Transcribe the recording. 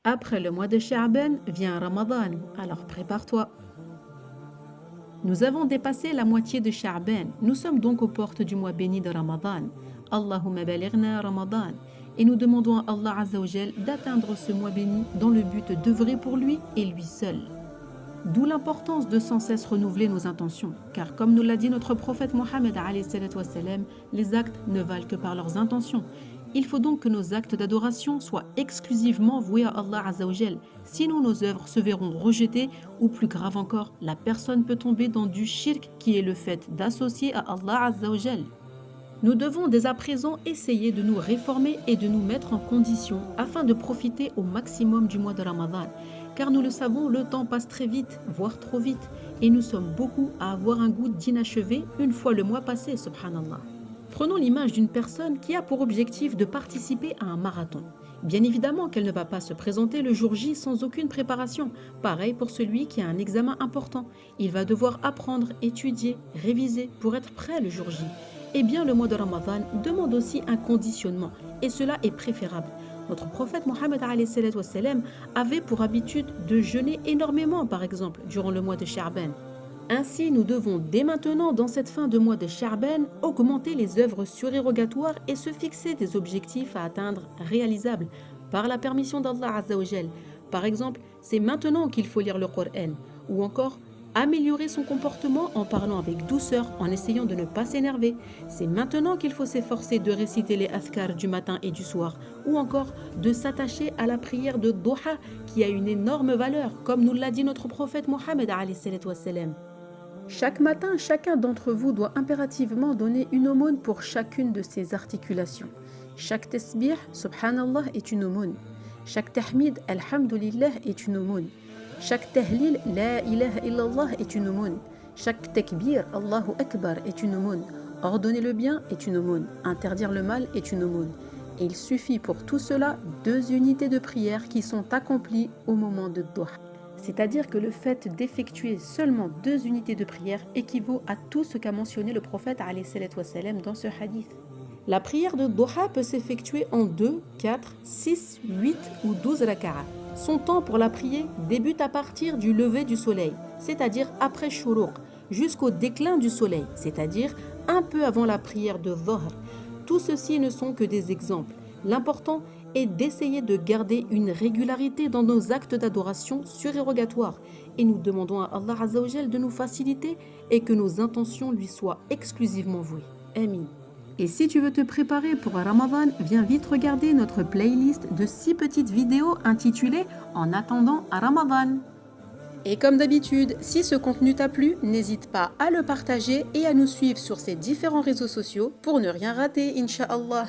Après le mois de Sha'ban vient Ramadan, alors prépare-toi. Nous avons dépassé la moitié de Sha'ban. Nous sommes donc aux portes du mois béni de Ramadan. Allahumma balighna Ramadan. Et nous demandons à Allah Azza wa Jal d'atteindre ce mois béni dans le but d'œuvrer pour lui et lui seul. D'où l'importance de sans cesse renouveler nos intentions, car comme nous l'a dit notre prophète Mohammed, les actes ne valent que par leurs intentions. Il faut donc que nos actes d'adoration soient exclusivement voués à Allah Azza wa Jal. Sinon nos œuvres se verront rejetées ou plus grave encore, la personne peut tomber dans du shirk qui est le fait d'associer à Allah Azza wa Jal. Nous devons dès à présent essayer de nous réformer et de nous mettre en condition afin de profiter au maximum du mois de Ramadan. Car nous le savons, le temps passe très vite, voire trop vite, et nous sommes beaucoup à avoir un goût d'inachevé une fois le mois passé, subhanallah. Prenons l'image d'une personne qui a pour objectif de participer à un marathon. Bien évidemment qu'elle ne va pas se présenter le jour J sans aucune préparation. Pareil pour celui qui a un examen important. Il va devoir apprendre, étudier, réviser pour être prêt le jour J. Eh bien, le mois de Ramadan demande aussi un conditionnement, et cela est préférable. Notre prophète Mohammed avait pour habitude de jeûner énormément, par exemple, durant le mois de Sha'ban. Ainsi, nous devons dès maintenant, dans cette fin de mois de Sha'ban, augmenter les œuvres surérogatoires et se fixer des objectifs à atteindre réalisables par la permission d'Allah Azza wa Jal. Par exemple, c'est maintenant qu'il faut lire le Coran, ou encore améliorer son comportement en parlant avec douceur, en essayant de ne pas s'énerver. C'est maintenant qu'il faut s'efforcer de réciter les adhkar du matin et du soir, ou encore de s'attacher à la prière de Duha qui a une énorme valeur, comme nous l'a dit notre prophète Mohammed alayhi salam. Chaque matin, chacun d'entre vous doit impérativement donner une aumône pour chacune de ses articulations. Chaque tasbih, subhanallah, est une aumône. Chaque tahmid, alhamdulillah, est une aumône. Chaque tahlil, la ilaha illallah, est une aumône. Chaque takbir, Allahu Akbar, est une aumône. Ordonner le bien est une aumône. Interdire le mal est une aumône. Et il suffit pour tout cela 2 unités de prière qui sont accomplies au moment de Duha. C'est-à-dire que le fait d'effectuer seulement 2 unités de prière équivaut à tout ce qu'a mentionné le prophète dans ce hadith. La prière de Duha peut s'effectuer en 2, 4, 6, 8 ou 12 raka'ah. Son temps pour la prier débute à partir du lever du soleil, c'est-à-dire après Shuruq, jusqu'au déclin du soleil, c'est-à-dire un peu avant la prière de Dhuhr. Tout ceci ne sont que des exemples. L'important est d'essayer de garder une régularité dans nos actes d'adoration surérogatoires et nous demandons à Allah Azza wa Jal de nous faciliter et que nos intentions lui soient exclusivement vouées. Amin. Et si tu veux te préparer pour Ramadan, viens vite regarder notre playlist de 6 petites vidéos intitulées « En attendant à Ramadan ». Et comme d'habitude, si ce contenu t'a plu, n'hésite pas à le partager et à nous suivre sur ces différents réseaux sociaux pour ne rien rater, Inch'Allah.